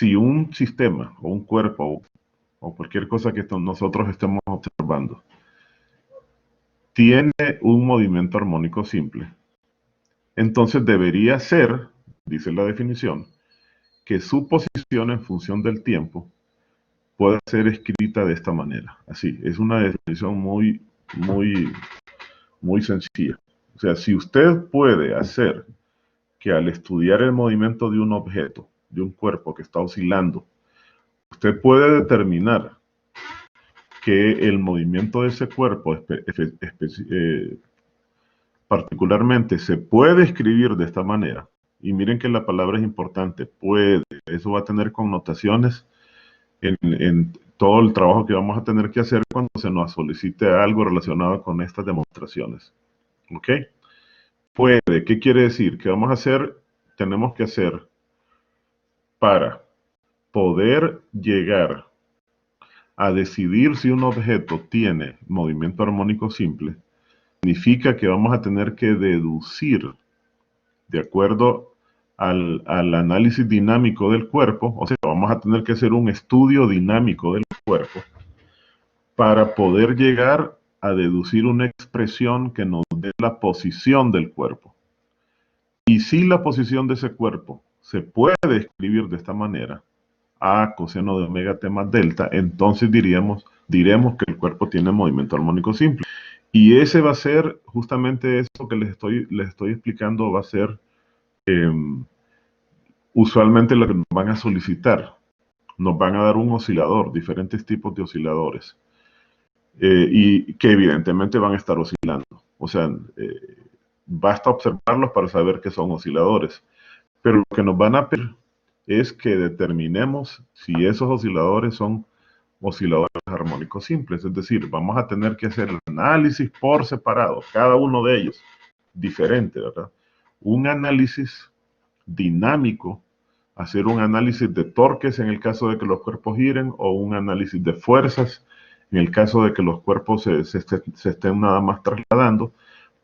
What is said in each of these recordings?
si un sistema o un cuerpo o cualquier cosa que nosotros estemos observando tiene un movimiento armónico simple, entonces debería ser, dice la definición, que su posición en función del tiempo pueda ser escrita de esta manera. Así, es una definición muy sencilla. O sea, si usted puede hacer que al estudiar el movimiento de un objeto, de un cuerpo que está oscilando, usted puede determinar que el movimiento de ese cuerpo particularmente se puede escribir de esta manera. Y miren que la palabra es importante, puede. Eso va a tener connotaciones en todo el trabajo que vamos a tener que hacer cuando se nos solicite algo relacionado con estas demostraciones. ¿Ok? Puede, ¿qué quiere decir? ¿Qué vamos a hacer? Tenemos que hacer para poder llegar a decidir si un objeto tiene movimiento armónico simple, significa que vamos a tener que deducir de acuerdo al análisis dinámico del cuerpo, o sea, vamos a tener que hacer un estudio dinámico del cuerpo para poder llegar a deducir una expresión que nos dé la posición del cuerpo. Y si la posición de ese cuerpo se puede escribir de esta manera, A coseno de omega t más delta, entonces diremos que el cuerpo tiene movimiento armónico simple. Y ese va a ser justamente eso que les estoy explicando, va a ser usualmente lo que nos van a solicitar. Nos van a dar un oscilador, diferentes tipos de osciladores, y que evidentemente van a estar oscilando. O sea, basta observarlos para saber que son osciladores. Pero lo que nos van a pedir es que determinemos si esos osciladores son osciladores armónicos simples. Es decir, vamos a tener que hacer el análisis por separado, cada uno de ellos, diferente, ¿verdad? Un análisis dinámico, hacer un análisis de torques en el caso de que los cuerpos giren, o un análisis de fuerzas en el caso de que los cuerpos se estén nada más trasladando,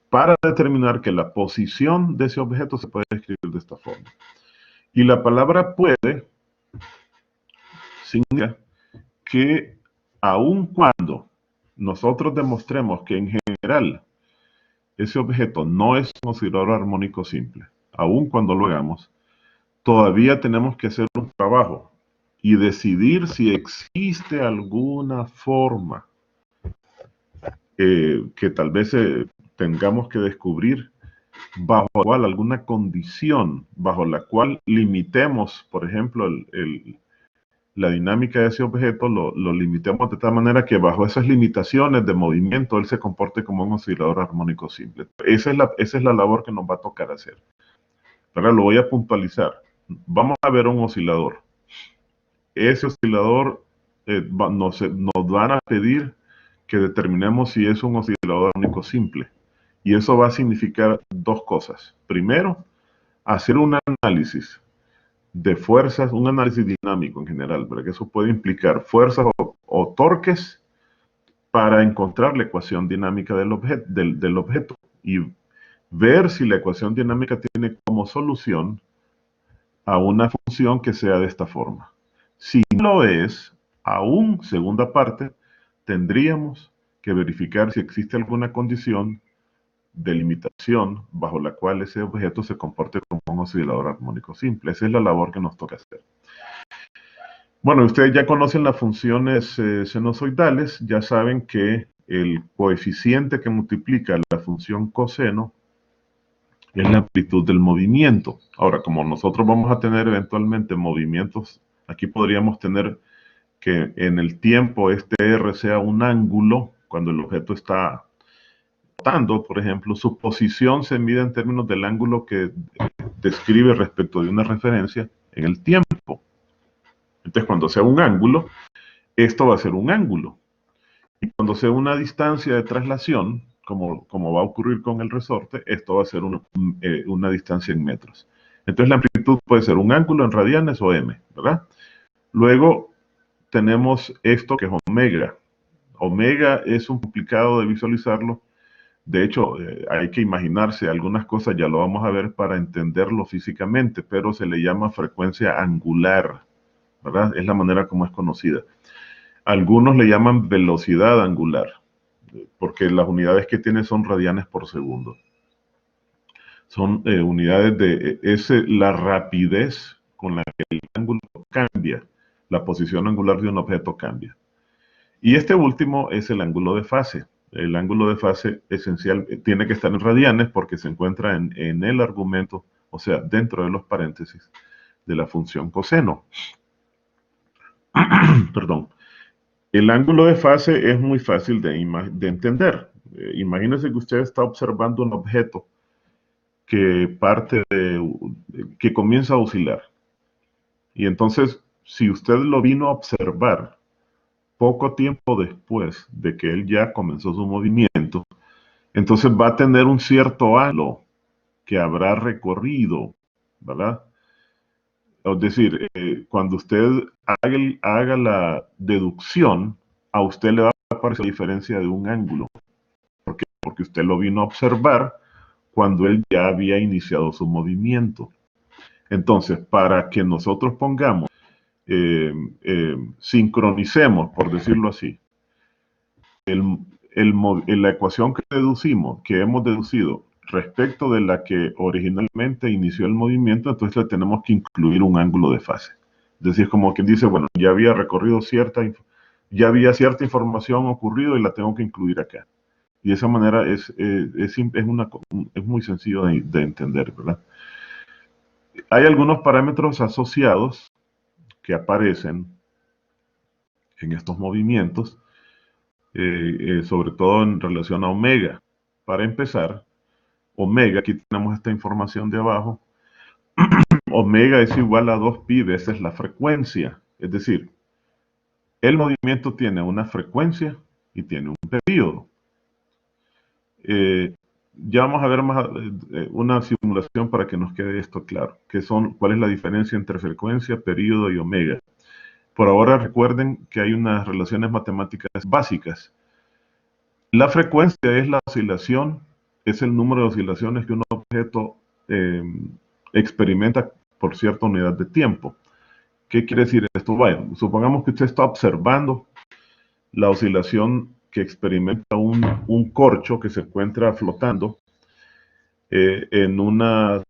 para determinar que la posición de ese objeto se puede escribir de esta forma. Y la palabra puede significa que aun cuando nosotros demostremos que en general ese objeto no es un oscilador armónico simple, aun cuando lo hagamos, todavía tenemos que hacer un trabajo y decidir si existe alguna forma que tal vez tengamos que descubrir bajo alguna condición bajo la cual limitemos, por ejemplo, la dinámica de ese objeto, lo limitemos de tal manera que bajo esas limitaciones de movimiento él se comporte como un oscilador armónico simple. Esa es la labor que nos va a tocar hacer. Ahora lo voy a puntualizar. Vamos a ver un oscilador. Ese oscilador nos van a pedir que determinemos si es un oscilador armónico simple. Y eso va a significar dos cosas. Primero, hacer un análisis de fuerzas, un análisis dinámico en general, porque eso puede implicar fuerzas o torques para encontrar la ecuación dinámica del objeto y ver si la ecuación dinámica tiene como solución a una función que sea de esta forma. Si no lo es, aún, segunda parte, tendríamos que verificar si existe alguna condición de limitación bajo la cual ese objeto se comporte como un oscilador armónico simple. Esa es la labor que nos toca hacer. Bueno, ustedes ya conocen las funciones sinusoidales, ya saben que el coeficiente que multiplica la función coseno es la amplitud del movimiento. Ahora, como nosotros vamos a tener eventualmente movimientos, aquí podríamos tener que en el tiempo este R sea un ángulo cuando el objeto está rotando, por ejemplo, su posición se mide en términos del ángulo que describe respecto de una referencia en el tiempo. Entonces, cuando sea un ángulo, esto va a ser un ángulo. Y cuando sea una distancia de traslación, como va a ocurrir con el resorte, esto va a ser una distancia en metros. Entonces, la amplitud puede ser un ángulo en radianes o m, ¿verdad? Luego tenemos esto que es omega. Omega es un complicado de visualizarlo. De hecho, hay que imaginarse algunas cosas, ya lo vamos a ver para entenderlo físicamente, pero se le llama frecuencia angular. ¿verdad? Es la manera como es conocida. Algunos le llaman velocidad angular, porque las unidades que tiene son radianes por segundo. Son unidades de la rapidez con la que el ángulo cambia, la posición angular de un objeto cambia. Y este último es el ángulo de fase. El ángulo de fase esencial tiene que estar en radianes porque se encuentra en el argumento, o sea, dentro de los paréntesis de la función coseno. Perdón. El ángulo de fase es muy fácil de entender. Imagínese que usted está observando un objeto que que comienza a oscilar. Y entonces, si usted lo vino a observar poco tiempo después de que él ya comenzó su movimiento, entonces va a tener un cierto halo que habrá recorrido, ¿verdad? Es decir, cuando usted haga la deducción, a usted le va a parecer la diferencia de un ángulo. ¿Por qué? Porque usted lo vino a observar cuando él ya había iniciado su movimiento. Entonces, para que nosotros pongamos, sincronicemos, por decirlo así, la ecuación que hemos deducido respecto de la que originalmente inició el movimiento, entonces le tenemos que incluir un ángulo de fase. Es decir, como quien dice, bueno, ya había recorrido ya había cierta información ocurrido y la tengo que incluir acá. Y de esa manera es muy sencillo de entender, ¿verdad? Hay algunos parámetros asociados que aparecen en estos movimientos, sobre todo en relación a omega. Para empezar, omega, aquí tenemos esta información de abajo, omega es igual a 2pi veces la frecuencia. Es decir, el movimiento tiene una frecuencia y tiene un periodo. Ya vamos a ver más una simulación para que nos quede esto claro, cuál es la diferencia entre frecuencia, periodo y omega. Por ahora recuerden que hay unas relaciones matemáticas básicas. La frecuencia es la oscilación, es el número de oscilaciones que un objeto experimenta por cierta unidad de tiempo. ¿Qué quiere decir esto? Bueno, supongamos que usted está observando la oscilación que experimenta un corcho que se encuentra flotando en una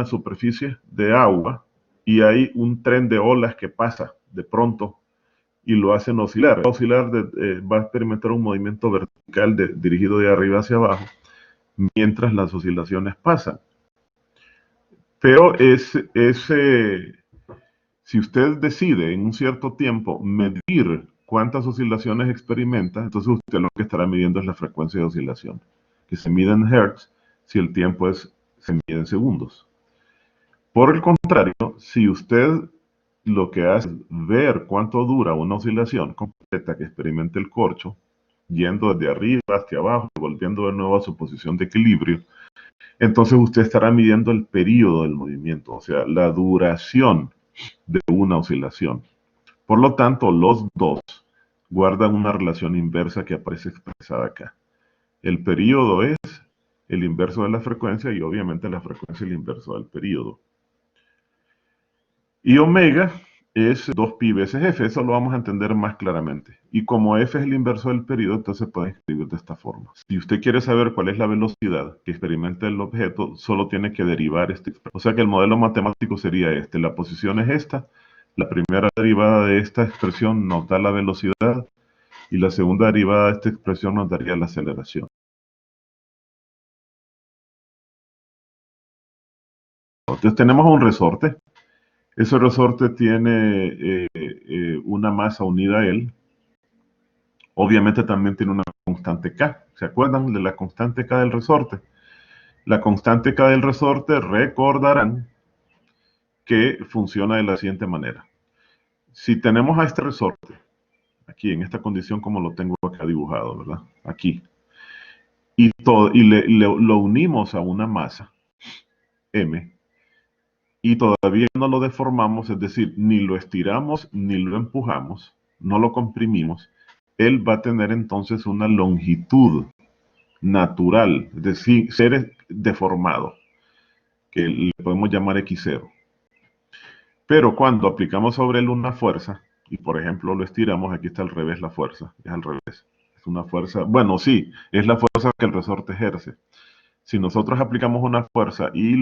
superficie de agua y hay un tren de olas que pasa de pronto y lo hacen oscilar. Va a experimentar un movimiento vertical dirigido de arriba hacia abajo mientras las oscilaciones pasan. Pero si usted decide en un cierto tiempo medir cuántas oscilaciones experimenta, entonces usted lo que estará midiendo es la frecuencia de oscilación, que se mide en hertz si el tiempo se mide en segundos. Por el contrario, si usted lo que hace es ver cuánto dura una oscilación completa que experimente el corcho, yendo desde arriba hacia abajo, volviendo de nuevo a su posición de equilibrio, entonces usted estará midiendo el periodo del movimiento, o sea, la duración de una oscilación. Por lo tanto, los dos guardan una relación inversa que aparece expresada acá. El periodo es el inverso de la frecuencia y obviamente la frecuencia es el inverso del periodo. Y omega es 2pi veces f, eso lo vamos a entender más claramente. Y como f es el inverso del periodo, entonces se puede escribir de esta forma. Si usted quiere saber cuál es la velocidad que experimenta el objeto, solo tiene que derivar este. O sea que el modelo matemático sería este. La posición es esta. La primera derivada de esta expresión nos da la velocidad y la segunda derivada de esta expresión nos daría la aceleración. Entonces tenemos un resorte. Ese resorte tiene una masa unida a él. Obviamente también tiene una constante K. ¿Se acuerdan de la constante K del resorte? La constante K del resorte, recordarán que funciona de la siguiente manera. Si tenemos a este resorte, aquí en esta condición como lo tengo acá dibujado, ¿verdad? Aquí. Y lo unimos a una masa, M, y todavía no lo deformamos, es decir, ni lo estiramos ni lo empujamos, no lo comprimimos, él va a tener entonces una longitud natural, es decir, ser deformado, que le podemos llamar X0. Pero cuando aplicamos sobre él una fuerza, y por ejemplo lo estiramos, aquí está al revés la fuerza, es al revés. Es una fuerza, bueno, sí, es la fuerza que el resorte ejerce. Si nosotros aplicamos una fuerza y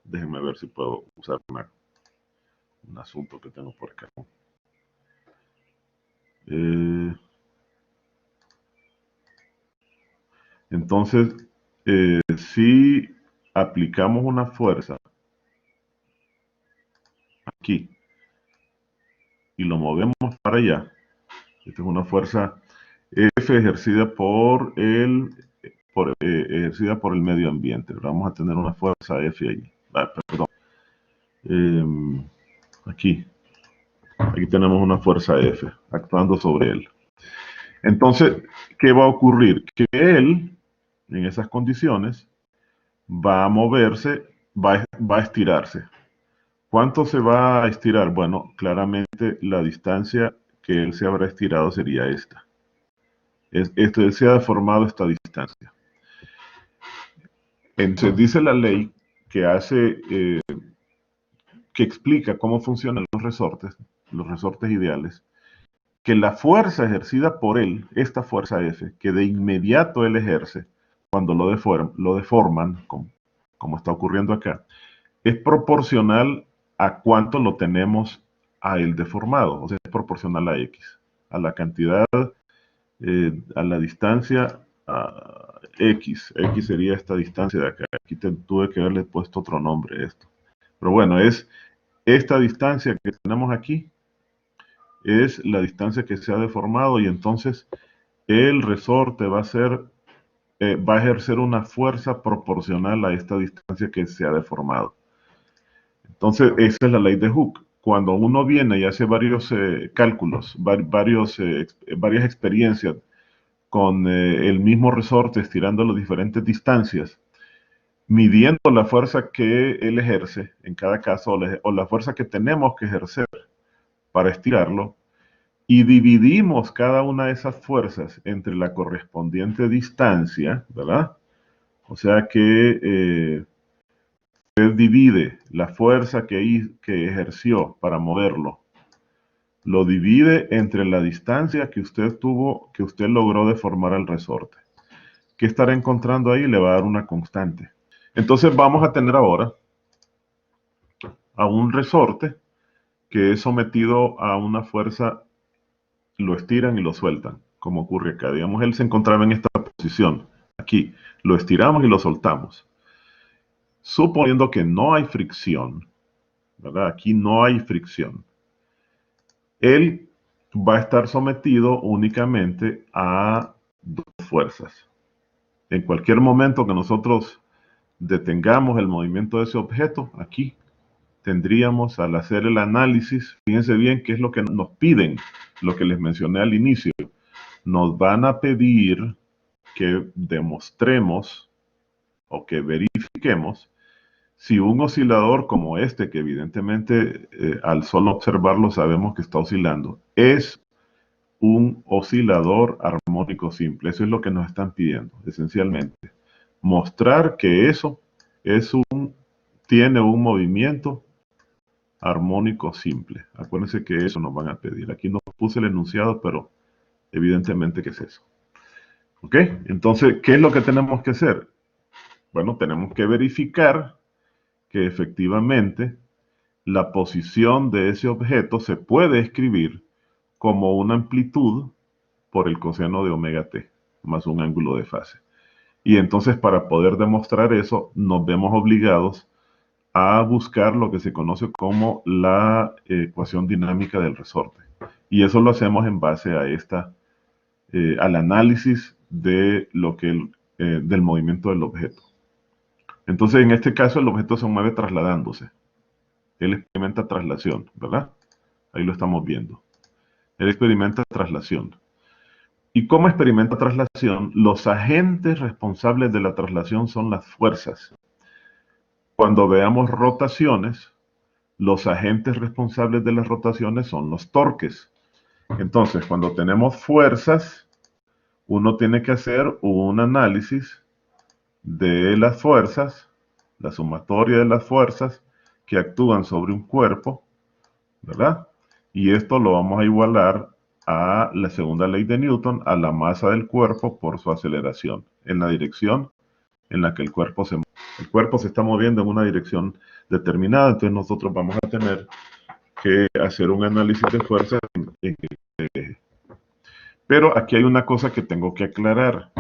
déjenme ver si puedo usar un asunto que tengo por acá. Eh, entonces, si aplicamos una fuerza aquí y lo movemos para allá, esta es una fuerza F ejercida ejercida por el medio ambiente. Vamos a tener una fuerza F ahí. Perdón. Eh, aquí. Aquí tenemos una fuerza F actuando sobre él. Entonces, ¿qué va a ocurrir? Que él, en esas condiciones, va a moverse, va a estirarse. ¿Cuánto se va a estirar? Bueno, claramente la distancia que él se habrá estirado sería esta. Él se ha deformado esta distancia. Entonces dice la ley que que explica cómo funcionan los resortes ideales, que la fuerza ejercida por él, esta fuerza F, que de inmediato él ejerce cuando lo deforman, como está ocurriendo acá, es proporcional a cuánto lo tenemos a él deformado, o sea, es proporcional a X, a la cantidad, a la distancia a X. X sería esta distancia de acá. Aquí tuve que haberle puesto otro nombre a esto. Pero bueno, es esta distancia que tenemos aquí, es la distancia que se ha deformado y entonces el resorte va a ejercer una fuerza proporcional a esta distancia que se ha deformado. Entonces, esa es la ley de Hooke. Cuando uno viene y hace varios cálculos, varias experiencias con el mismo resorte estirando las diferentes distancias, midiendo la fuerza que él ejerce en cada caso o la fuerza que tenemos que ejercer para estirarlo, y dividimos cada una de esas fuerzas entre la correspondiente distancia, ¿verdad? O sea que usted divide la fuerza que ejerció para moverlo, lo divide entre la distancia que usted logró deformar al resorte. ¿Qué estará encontrando ahí? Le va a dar una constante. Entonces vamos a tener ahora a un resorte que es sometido a una fuerza, lo estiran y lo sueltan, como ocurre acá. Digamos, él se encontraba en esta posición, aquí, lo estiramos y lo soltamos. Suponiendo que no hay fricción, ¿verdad? Aquí no hay fricción. Él va a estar sometido únicamente a dos fuerzas. En cualquier momento que nosotros detengamos el movimiento de ese objeto, aquí tendríamos al hacer el análisis, fíjense bien qué es lo que nos piden, lo que les mencioné al inicio. Nos van a pedir que demostremos o que verifiquemos si un oscilador como este, que evidentemente al solo observarlo sabemos que está oscilando, es un oscilador armónico simple. Eso es lo que nos están pidiendo, esencialmente. Mostrar que eso tiene un movimiento armónico simple. Acuérdense que eso nos van a pedir. Aquí no puse el enunciado, pero evidentemente que es eso. ¿Ok? Entonces, ¿qué es lo que tenemos que hacer? Bueno, tenemos que verificar que efectivamente la posición de ese objeto se puede escribir como una amplitud por el coseno de omega t, más un ángulo de fase. Y entonces, para poder demostrar eso, nos vemos obligados a buscar lo que se conoce como la ecuación dinámica del resorte. Y eso lo hacemos en base a al análisis de del movimiento del objeto. Entonces, en este caso, el objeto se mueve trasladándose. Él experimenta traslación, ¿verdad? Ahí lo estamos viendo. Él experimenta traslación. ¿Y cómo experimenta traslación? Los agentes responsables de la traslación son las fuerzas. Cuando veamos rotaciones, los agentes responsables de las rotaciones son los torques. Entonces, cuando tenemos fuerzas, uno tiene que hacer un análisis de las fuerzas, la sumatoria de las fuerzas que actúan sobre un cuerpo, ¿verdad? Y esto lo vamos a igualar a la segunda ley de Newton, a la masa del cuerpo por su aceleración, en la dirección en la que el cuerpo se mueve. El cuerpo se está moviendo en una dirección determinada, entonces nosotros vamos a tener que hacer un análisis de fuerza. Pero aquí hay una cosa que tengo que aclarar.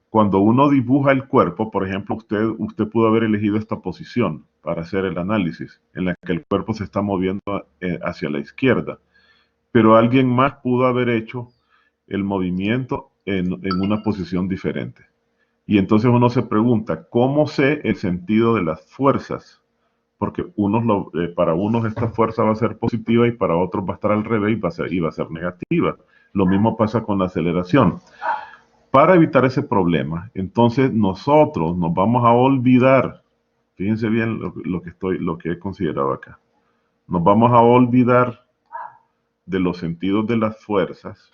Cuando uno dibuja el cuerpo, por ejemplo, usted pudo haber elegido esta posición para hacer el análisis, en la que el cuerpo se está moviendo hacia la izquierda, pero alguien más pudo haber hecho el movimiento en una posición diferente. Y entonces uno se pregunta, ¿cómo sé el sentido de las fuerzas? Porque para unos esta fuerza va a ser positiva y para otros va a estar al revés y va a ser negativa. Lo mismo pasa con la aceleración. Para evitar ese problema, entonces nosotros nos vamos a olvidar, fíjense bien lo que he considerado acá, nos vamos a olvidar de los sentidos de las fuerzas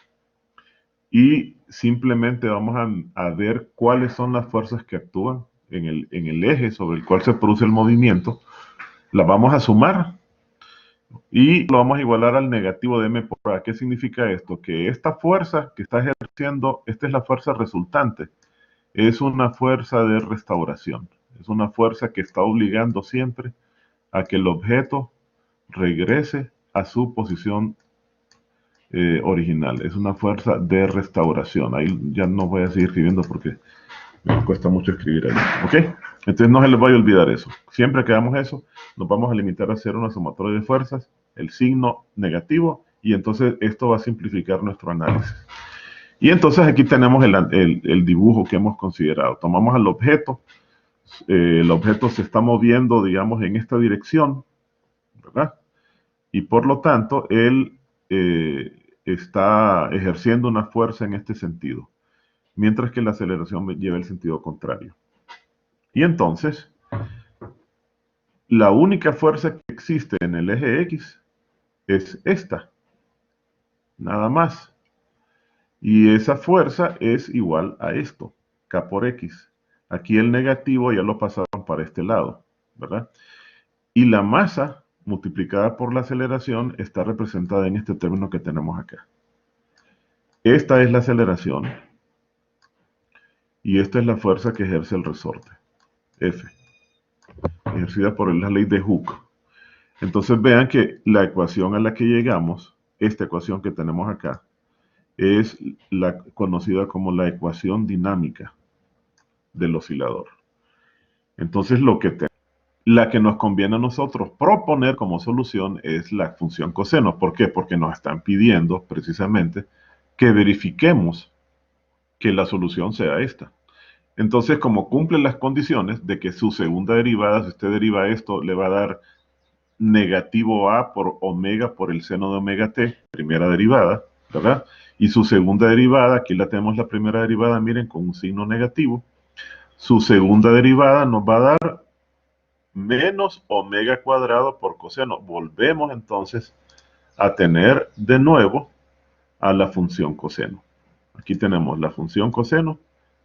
y simplemente vamos a ver cuáles son las fuerzas que actúan en el eje sobre el cual se produce el movimiento, las vamos a sumar y lo vamos a igualar al negativo de m por a. ¿Qué significa esto? Que esta fuerza que está ejerciendo, esta es la fuerza resultante, es una fuerza de restauración, es una fuerza que está obligando siempre a que el objeto regrese a su posición original, es una fuerza de restauración. Ahí ya no voy a seguir escribiendo porque me cuesta mucho escribir ahí, ¿ok? Entonces no se les vaya a olvidar eso. Siempre que hagamos eso, nos vamos a limitar a hacer una sumatoria de fuerzas, el signo negativo, y entonces esto va a simplificar nuestro análisis. Y entonces aquí tenemos el dibujo que hemos considerado. Tomamos al objeto, el objeto se está moviendo, digamos, en esta dirección, ¿verdad? Y por lo tanto, él está ejerciendo una fuerza en este sentido, mientras que la aceleración lleva el sentido contrario. Y entonces, la única fuerza que existe en el eje X es esta, nada más. Y esa fuerza es igual a esto, K por X. Aquí el negativo ya lo pasaron para este lado, ¿verdad? Y la masa multiplicada por la aceleración está representada en este término que tenemos acá. Esta es la aceleración y esta es la fuerza que ejerce el resorte, F, ejercida por la ley de Hooke. Entonces vean que la ecuación a la que llegamos, esta ecuación que tenemos acá, es la conocida como la ecuación dinámica del oscilador. Entonces la que nos conviene a nosotros proponer como solución es la función coseno. ¿Por qué? Porque nos están pidiendo precisamente que verifiquemos que la solución sea esta. Entonces, como cumple las condiciones de que su segunda derivada, si usted deriva esto, le va a dar negativo a por omega por el seno de omega t, primera derivada, ¿verdad? Y su segunda derivada, aquí la tenemos la primera derivada, miren, con un signo negativo. Su segunda derivada nos va a dar menos omega cuadrado por coseno. Volvemos entonces a tener de nuevo a la función coseno. Aquí tenemos la función coseno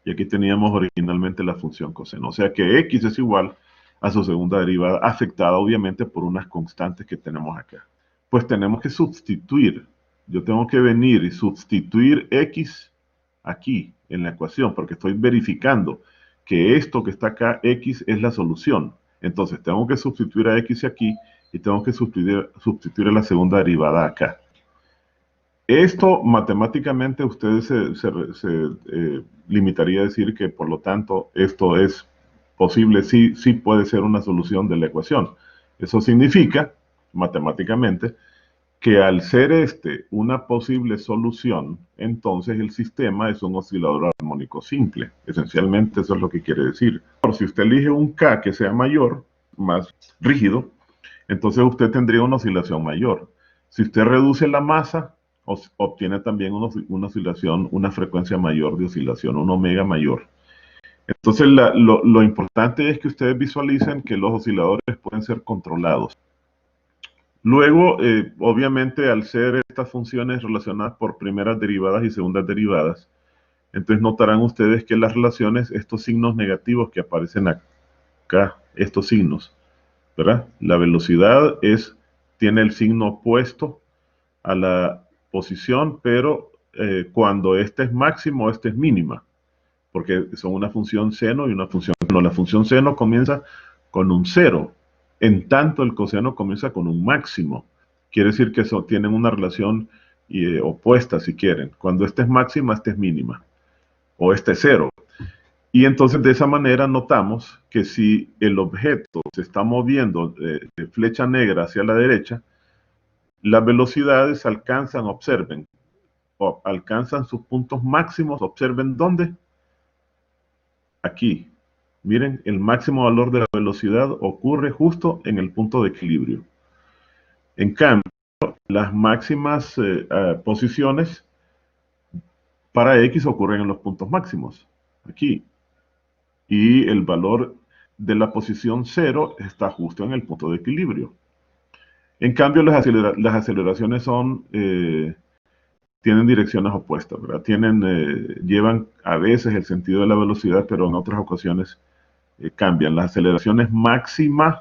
y aquí teníamos originalmente la función coseno. O sea que x es igual a su segunda derivada, afectada obviamente por unas constantes que tenemos acá. Pues tenemos que sustituir. Yo tengo que venir y sustituir x aquí en la ecuación, porque estoy verificando que esto que está acá, x, es la solución. Entonces tengo que sustituir a x aquí y tengo que sustituir a la segunda derivada acá. Esto matemáticamente ustedes se limitaría a decir que por lo tanto esto es posible, sí puede ser una solución de la ecuación. Eso significa matemáticamente que al ser una posible solución, entonces el sistema es un oscilador armónico simple. Esencialmente eso es lo que quiere decir. Si usted elige un K que sea mayor, más rígido, entonces usted tendría una oscilación mayor. Si usted reduce la masa, obtiene también una oscilación, una frecuencia mayor de oscilación, un omega mayor. Entonces lo importante es que ustedes visualicen que los osciladores pueden ser controlados. Luego, obviamente, al ser estas funciones relacionadas por primeras derivadas y segundas derivadas, entonces notarán ustedes que las relaciones, estos signos negativos que aparecen acá, estos signos, ¿verdad? La velocidad es tiene el signo opuesto a la posición, pero cuando este es máximo, este es mínima, porque son una función seno y una función seno. La función seno comienza con un cero, en tanto el coseno comienza con un máximo. Quiere decir que tienen una relación opuesta, si quieren. Cuando esta es máxima, esta es mínima, o este es cero. Y entonces de esa manera notamos que si el objeto se está moviendo de flecha negra hacia la derecha, las velocidades observen, o alcanzan sus puntos máximos, observen dónde. Aquí. Miren, el máximo valor de la velocidad ocurre justo en el punto de equilibrio. En cambio, las máximas posiciones para X ocurren en los puntos máximos. Aquí. Y el valor de la posición 0 está justo en el punto de equilibrio. En cambio, las aceleraciones tienen direcciones opuestas, ¿verdad? Llevan a veces el sentido de la velocidad, pero en otras ocasiones cambian. Las aceleraciones máximas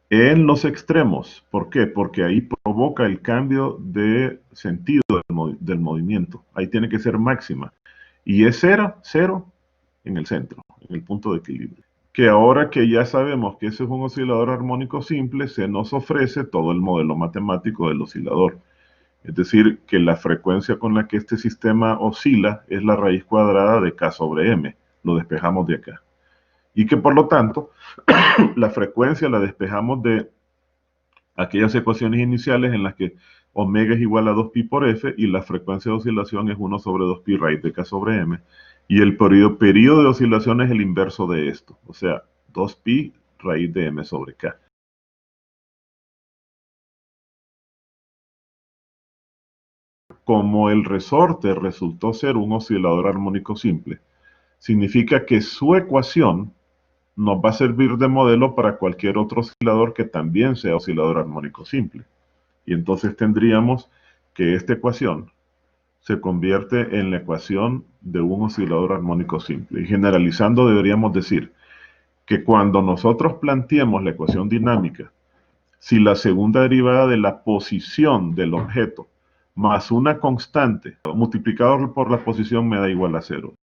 en los extremos. ¿Por qué? Porque ahí provoca el cambio de sentido del movimiento. Ahí tiene que ser máxima. Y es cero en el centro, en el punto de equilibrio. Que ahora que ya sabemos que ese es un oscilador armónico simple, se nos ofrece todo el modelo matemático del oscilador. Es decir, que la frecuencia con la que este sistema oscila es la raíz cuadrada de K sobre M. Lo despejamos de acá. Y que por lo tanto, la frecuencia la despejamos de aquellas ecuaciones iniciales en las que omega es igual a 2pi por f y la frecuencia de oscilación es 1 sobre 2pi raíz de K sobre M. Y el periodo de oscilación es el inverso de esto, o sea, 2pi raíz de M sobre K. Como el resorte resultó ser un oscilador armónico simple, significa que su ecuación nos va a servir de modelo para cualquier otro oscilador que también sea oscilador armónico simple. Y entonces tendríamos que esta ecuación se convierte en la ecuación de un oscilador armónico simple. Y generalizando deberíamos decir que cuando nosotros planteemos la ecuación dinámica, si la segunda derivada de la posición del objeto más una constante multiplicado por la posición me da igual a 0.